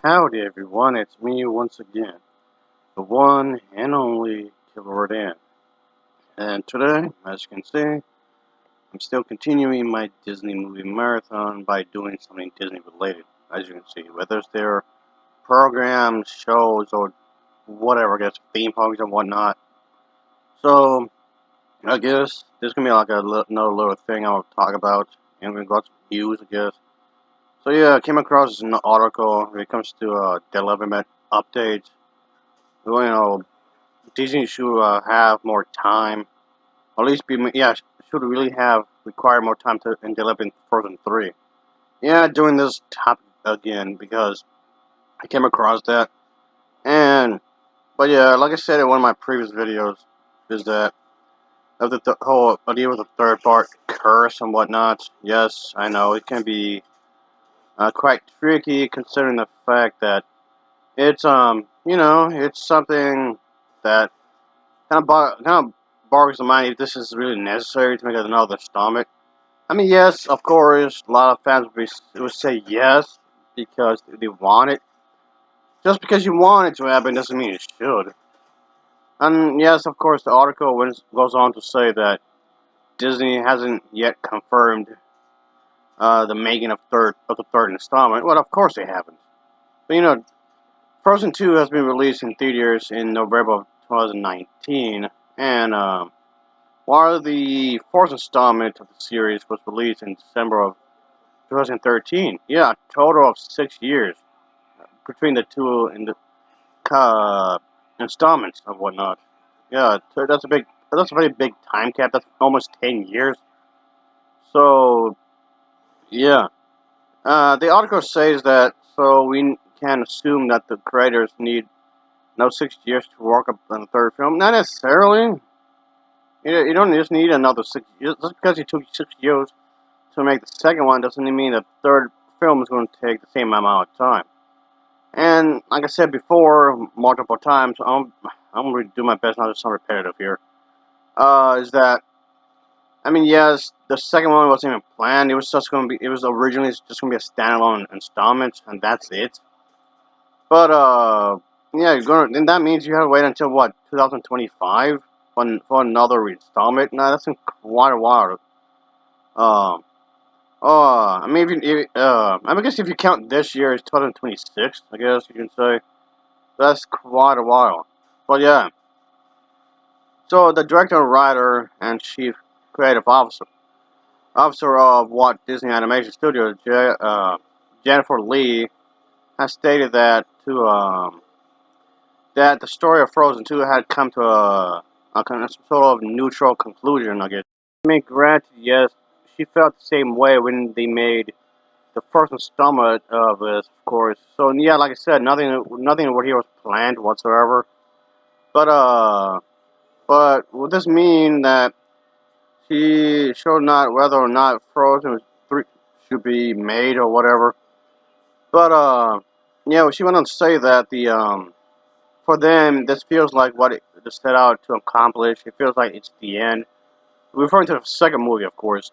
Howdy everyone, it's me once again, the one and only Killer Dan. And today, as you can see, I'm still continuing my Disney movie marathon by doing something Disney related, as you can see, whether it's their programs, shows, or whatever, I guess, theme parks and whatnot. So, I guess this is going to be like another little thing I'll talk about, and we've got some news, I guess. So yeah, I came across an article when it comes to development updates. Well, Disney should have more time. At least be should really have require more time to in developing Frozen 3. Yeah, doing this topic again because I came across that and but yeah, like I said in one of my previous videos, is that of the whole idea with the third part curse and whatnot. Yes, I know it can be quite tricky considering the fact that it's it's something that kind of boggles the mind if this is really necessary to make another stomach. I mean, yes, of course, a lot of fans would say yes because they want it. Just because you want it to happen doesn't mean it should. And yes, of course, the article goes on to say that Disney hasn't yet confirmed the making of the third installment. Well, of course they haven't. But Frozen 2 has been released in theaters in November of 2019, and while the fourth installment of the series was released in December of 2013. Yeah, a total of 6 years between the two in the installments and whatnot. Yeah, that's a very big time cap. That's almost 10 years. So yeah, the article says that so we can assume that the creators need no 6 years to work up on the third film. Not necessarily. You don't just need another 6 years. Just because you took 6 years to make the second one doesn't mean the third film is going to take the same amount of time. And like I said before, multiple times, I'm going to do my best not to sound repetitive here. Is that I mean, yes, the second one wasn't even planned. It was just going to be. It was originally just going to be a standalone installment, and that's it. But yeah, and that means you have to wait until what 2025 for another installment. Now that's in quite a while. Um, I mean, I guess if you count this year as 2026, I guess you can say that's quite a while. But yeah, so the director, writer, and chief creative officer of Walt Disney Animation Studios, Jennifer Lee, has stated that the story of Frozen 2 had come to a kind of sort of neutral conclusion. I guess. I mean, granted, yes, she felt the same way when they made the first installment of this, of course. So yeah, like I said, nothing over here was planned whatsoever. But would this mean that she showed not whether or not Frozen 3 should be made or whatever? But yeah, she went on to say that the for them this feels like what it set out to accomplish. It feels like it's the end. Referring to the second movie, of course.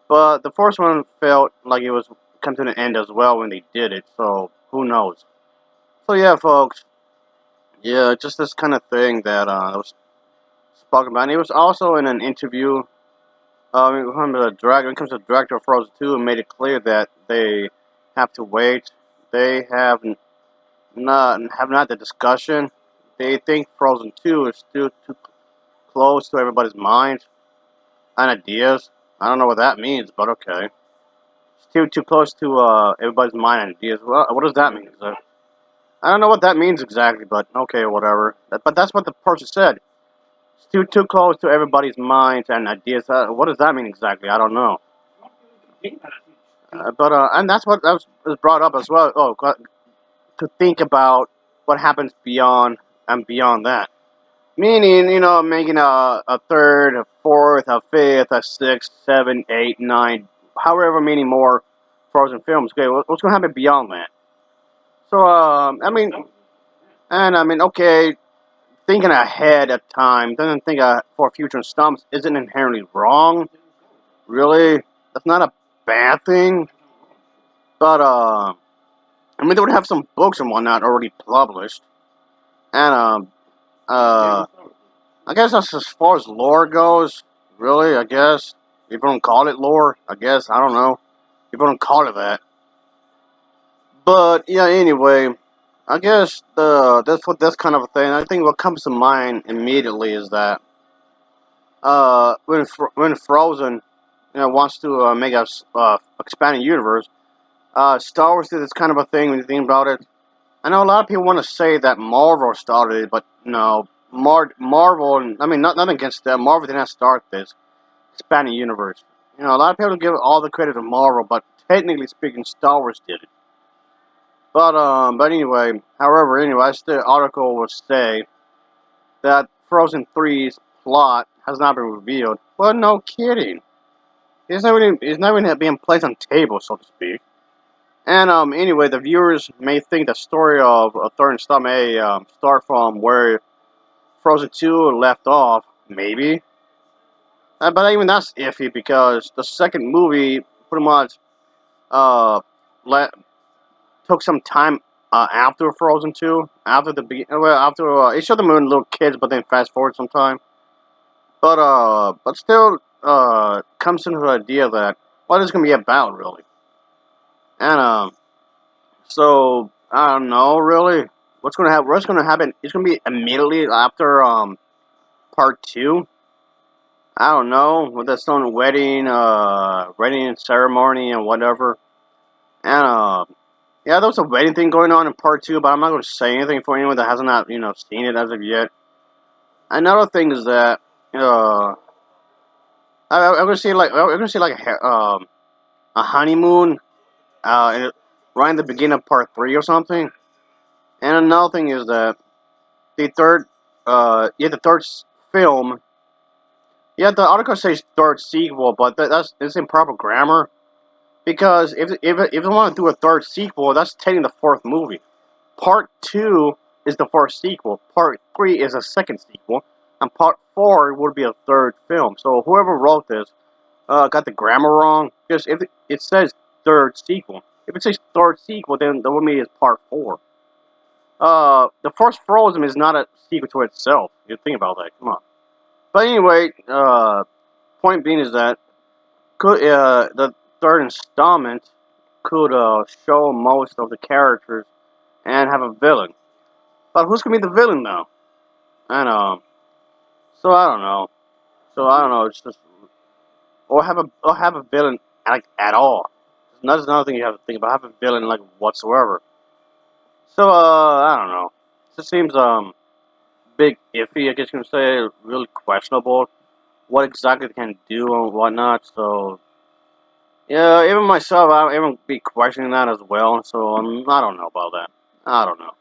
But the first one felt like it was come to an end as well when they did it. So who knows? So yeah, folks. Yeah, just this kind of thing that was spoken about. And it was also in an interview. When it comes to the director of Frozen 2, and made it clear that they have to wait. They have not the discussion. They think Frozen 2 is still too close to everybody's mind and ideas. I don't know what that means, but okay. Still too close to everybody's mind and ideas. Well, what does that mean? I don't know what that means exactly, but okay, whatever. But that's what the person said. Still too close to everybody's minds and ideas. What does that mean exactly? I don't know. But and that's what was brought up as well. Oh, to think about what happens beyond and beyond that. Meaning, making a third, a fourth, a fifth, a sixth, seven, eight, nine, however many more Frozen films. Okay, what's going to happen beyond that? So, okay, thinking ahead of time, doesn't think for future installments isn't inherently wrong. Really, that's not a bad thing. But I mean, they would have some books and whatnot already published, and I guess that's as far as lore goes. Really, I guess people don't call it lore. I guess I don't know. People don't call it that. But yeah, anyway, I guess that's kind of a thing. I think what comes to mind immediately is that when Frozen wants to make a expanded universe, Star Wars did this kind of a thing when you think about it. I know a lot of people want to say that Marvel started it, but no, Marvel. I mean, nothing against that. Marvel did not start this expanded universe. A lot of people give all the credit to Marvel, but technically speaking, Star Wars did it. But anyway, however, the article will say that Frozen 3's plot has not been revealed. Well, no kidding. It's not even being placed on table, so to speak. And anyway, the viewers may think the story of a third installment may start from where Frozen 2 left off, maybe. But even that's iffy because the second movie pretty much uh, let took some time after Frozen 2, after it showed them when little kids, but then fast forward some time. But still, comes into the idea that what is going to be about really, and so I don't know really what's going to happen. What's going to happen? It's going to be immediately after part two. I don't know with the stone wedding ceremony and whatever, and yeah, there was a wedding thing going on in part two, but I'm not going to say anything for anyone that has not, seen it as of yet. Another thing is that, uh, I'm going to see a honeymoon, right in the beginning of part three or something. And another thing is that the third, the third film, yeah, the article says third sequel, but that's improper grammar because if they want to do a third sequel, that's taking the fourth movie. Part 2 is the first sequel. Part 3 is a second sequel. And Part 4 would be a third film. So whoever wrote this got the grammar wrong. Because if it says third sequel. If it says third sequel, then the would mean it's Part 4. The first Frozen is not a sequel to itself. You think about that. Come on. But anyway, point being is that the third installment could show most of the characters and have a villain. But who's gonna be the villain now? And so I don't know. It's just or have a villain like at all. That's another thing you have to think about. Have a villain like whatsoever. So I don't know. It just seems big iffy. I guess you can say really questionable. What exactly they can do and whatnot. So yeah, even myself, I even be questioning that as well. So I don't know about that. I don't know.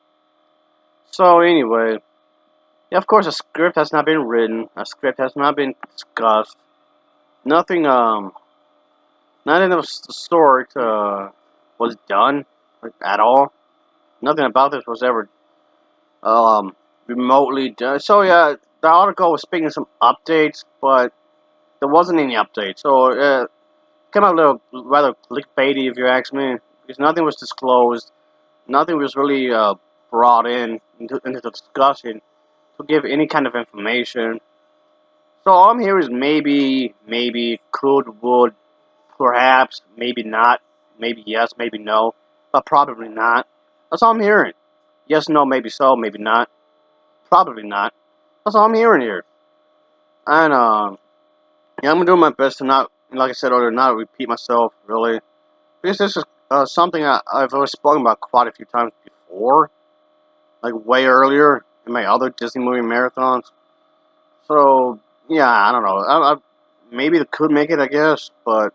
So anyway, yeah, of course, a script has not been written. A script has not been discussed. Nothing, nothing of the sort was done like, at all. Nothing about this was ever um, remotely done. So yeah, the article was speaking of some updates, but there wasn't any updates. So came out a little rather clickbaity, if you ask me, because nothing was disclosed. Nothing was really brought into the discussion to give any kind of information. So all I'm hearing is maybe, could, would, perhaps, maybe not, maybe yes, maybe no, but probably not. That's all I'm hearing. Yes, no, maybe so, maybe not, probably not. That's all I'm hearing here. And yeah, I'm gonna do my best to not, like I said earlier, not repeat myself really, because this is something I've always spoken about quite a few times before, like way earlier in my other Disney movie marathons. So yeah, I don't know. Maybe they could make it, I guess, but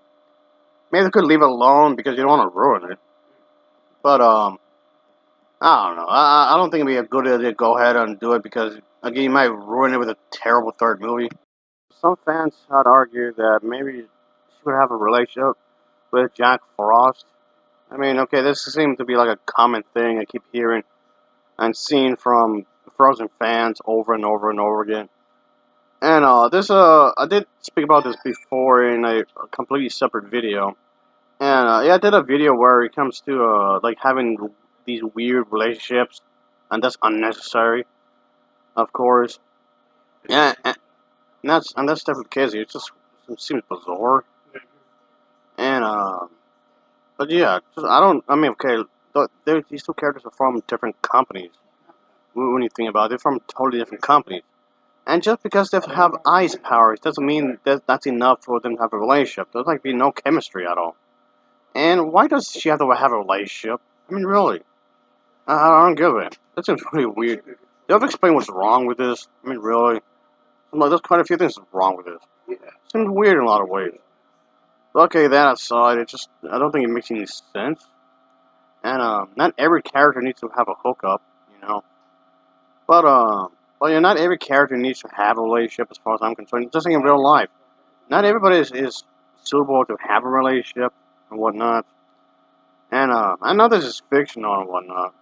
maybe they could leave it alone because you don't want to ruin it. But I don't know. I don't think it'd be a good idea to go ahead and do it because again, you might ruin it with a terrible third movie. Some fans had argued that maybe she would have a relationship with Jack Frost. I mean, okay, this seems to be like a common thing I keep hearing and seeing from Frozen fans over and over and over again. And I did speak about this before in a completely separate video. And yeah, I did a video where it comes to like having these weird relationships, and that's unnecessary, of course. Yeah, and that's definitely the case. It seems bizarre, and but yeah, just, I don't. I mean, okay, these two characters are from different companies. When you think about it, they're from totally different companies. And just because they have ice powers doesn't mean that that's enough for them to have a relationship. There's like be no chemistry at all. And why does she have to have a relationship? I mean, really, I don't get it. That seems really weird. You have to explain what's wrong with this. I mean, really, like, there's quite a few things wrong with this. Seems weird in a lot of ways. But okay, that aside, I don't think it makes any sense. And not every character needs to have a hookup, you know. But well, yeah, not every character needs to have a relationship, as far as I'm concerned. Just like in real life, not everybody is suitable to have a relationship and whatnot. And I know this is fictional and whatnot.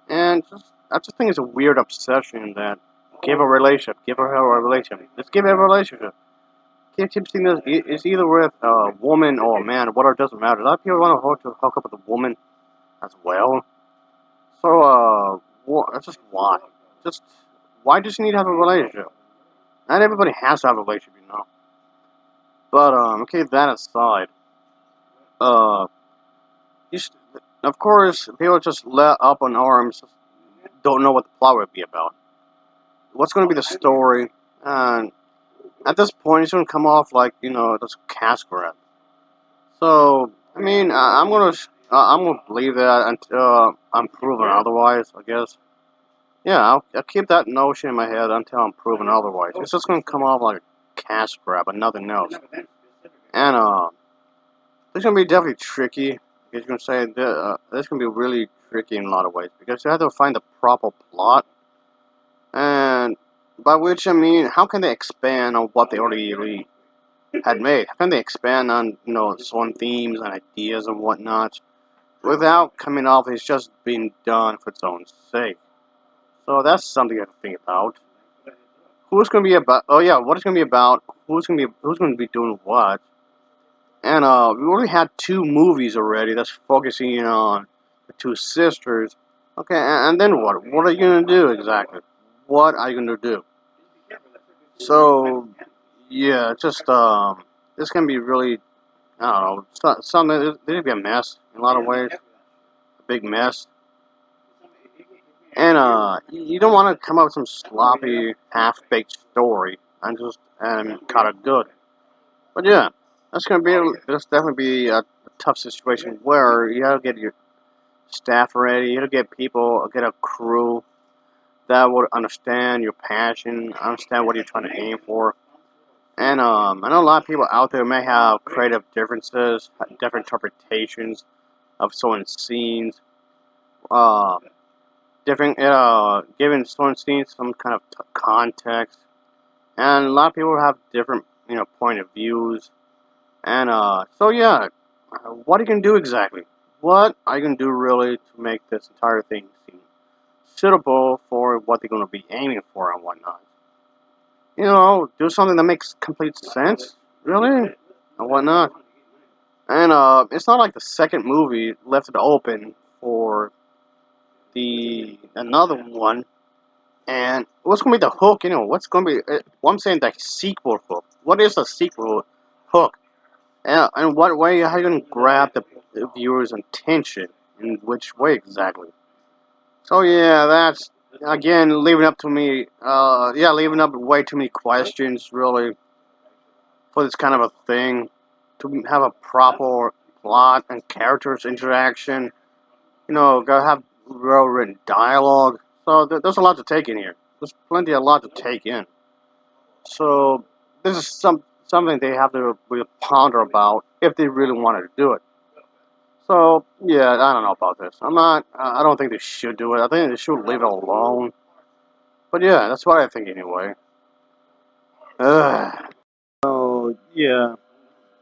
And I just think it's a weird obsession that give a relationship, give her a relationship. Let's give her a relationship. Keep seeing this. It's either with a woman or a man. Whatever, doesn't matter. A lot of people want to hook up with a woman as well. So just why? Just why does she need to have a relationship? Not everybody has to have a relationship, you know. But okay, that aside, uh, you should, of course, people just let up on arms, don't know what the plot would be about. What's going to be the story? And at this point, it's going to come off like just cash grab. So I mean, I'm gonna believe that until I'm proven otherwise. I guess. Yeah, I'll keep that notion in my head until I'm proven otherwise. It's just gonna come off like a cash grab and nothing else. And it's gonna be definitely tricky. Because you're gonna say this gonna be really tricky in a lot of ways because you have to find the proper plot, and by which I mean, how can they expand on what they already had made? How can they expand on certain themes and ideas and whatnot without coming off as just being done for its own sake? So that's something you have to think about. Who's gonna be about? Oh yeah, what it's gonna be about? Who's gonna be doing what? And we already had two movies already that's focusing on the two sisters. Okay, and then what? What are you gonna do exactly? What are you gonna do? So yeah, just this can be really I don't know something. This could be a mess in a lot of ways, a big mess. And you don't want to come up with some sloppy, half-baked story and cut it good. But yeah, that's definitely be a tough situation where you gotta get your staff ready, you gotta get people, get a crew that would understand your passion, understand what you're trying to aim for. And I know a lot of people out there may have creative differences, different interpretations of certain scenes. Uh, different, giving certain scenes some kind of context, and a lot of people have different, point of views. And so yeah, what are you gonna do exactly? What are you gonna do really to make this entire thing seem suitable for what they're gonna be aiming for and whatnot? Do something that makes complete sense, really, and whatnot. And it's not like the second movie left it open for the another one. And what's gonna be the hook? What's gonna be? What I'm saying, the sequel hook. What is the sequel hook? And what way are you gonna grab the viewer's attention? In which way exactly? So yeah, that's again leaving up to me. Yeah, leaving up way too many questions really for this kind of a thing. To have a proper plot and characters interaction, gotta have well written dialogue. So there's a lot to take in here. There's plenty a lot to take in. So this is something they have to really ponder about if they really wanted to do it. So yeah, I don't know about this. I'm not. I don't think they should do it. I think they should leave it alone. But yeah, that's what I think anyway. Ugh. So yeah,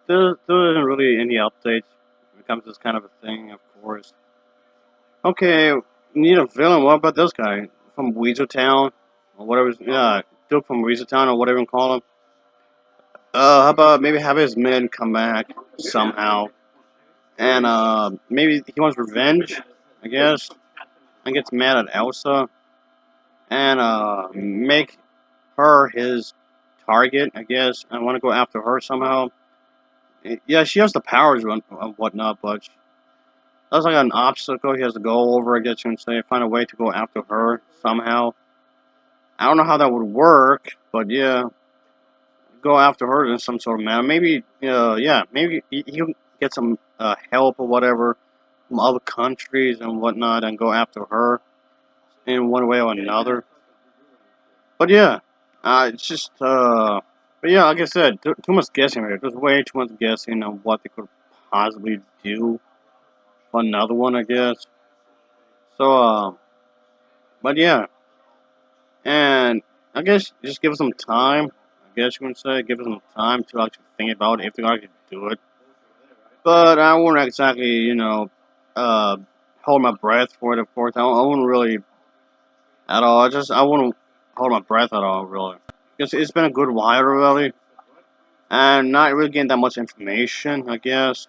there isn't really any updates when it comes to this kind of a thing. Of course. Okay, need a villain. What about this guy from Weezer Town or whatever? Yeah, Duke from Weezer Town or whatever you call him. How about maybe have his men come back somehow, and maybe he wants revenge. I guess. and gets mad at Elsa and make her his target, I guess. I want to go after her somehow. Yeah, she has the powers and whatnot, but that's like an obstacle he has to go over, I guess you can say. Find a way to go after her somehow. I don't know how that would work, but yeah, go after her in some sort of manner. Maybe, yeah, maybe he can get some help or whatever from other countries and whatnot and go after her in one way or another. But yeah, it's just, but yeah, like I said, too much guessing here. There's way too much guessing on what they could possibly do for another one, I guess. So, but yeah, and I guess just give it some time. I guess you would say give it some time to actually think about it, if they actually do it. But I wouldn't exactly, uh, hold my breath for it. Of course, I wouldn't really at all. I wouldn't hold my breath at all, really, because it's been a good while already, and not really getting that much information, I guess.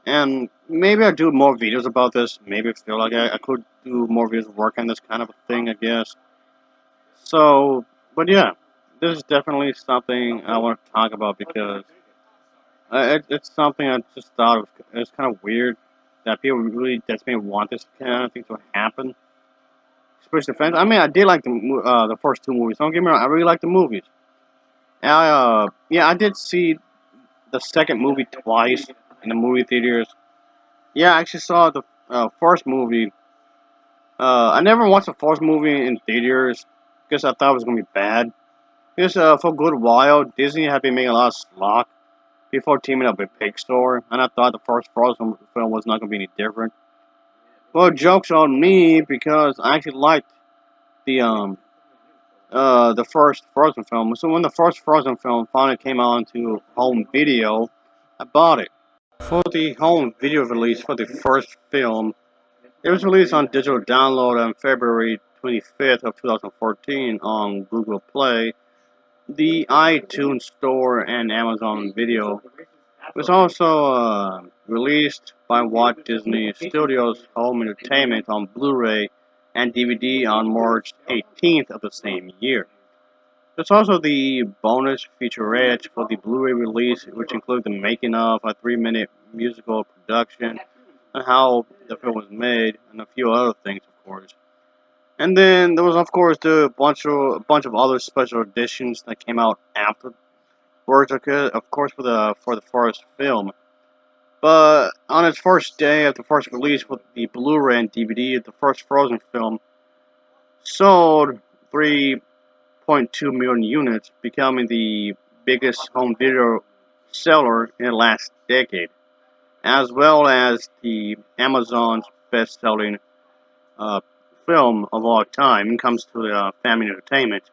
And maybe I do more videos about this. Maybe I feel like I could do more videos work on this kind of a thing, I guess. So, but yeah, this is definitely something I want to talk about because it's something I just thought of. It's kind of weird that people really desperately want this kind of thing to happen. Especially fans. I mean, I did like the first two movies. Don't get me wrong, I really like the movies. And yeah, I did see the second movie twice in the movie theaters. Yeah, I actually saw the first movie. I never watched the first movie in theaters because I thought it was gonna be bad. Because for a good while, Disney had been making a lot of slop before teaming up with Pixar, and I thought the first Frozen film was not gonna be any different. Well, jokes on me because I actually liked the first Frozen film. So when the first Frozen film finally came out into home video, I bought it. For the home video release for the first film, it was released on digital download on February 25th of 2014 on Google Play, the iTunes Store, and Amazon Video. It was also released by Walt Disney Studios Home Entertainment on Blu-ray and DVD on March 18th of the same year. There's also the bonus featurette for the Blu-ray release, which includes the making of, a 3-minute musical production, and how the film was made, and a few other things, of course. And then there was, of course, the bunch of other special editions that came out afterwards, of course, for the first film. But on its first day of the first release with the Blu-ray and DVD, the first Frozen film sold 3.2 million units, becoming the biggest home video seller in the last decade, as well as the Amazon's best-selling uh, film of all time when it comes to family entertainment.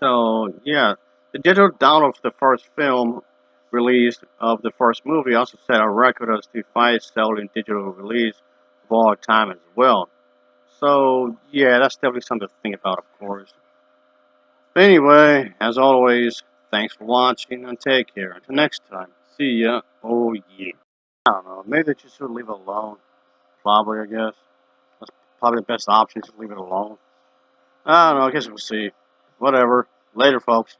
So yeah, the digital download of the first film release of the first movie also set a record as the highest selling digital release of all time as well. So yeah, that's definitely something to think about, of course. But anyway, as always, thanks for watching and take care. Until next time, see ya. Oh yeah. I don't know. Maybe they just should leave it alone. Probably, I guess. That's probably the best option. Just leave it alone. I don't know. I guess we'll see. Whatever. Later, folks.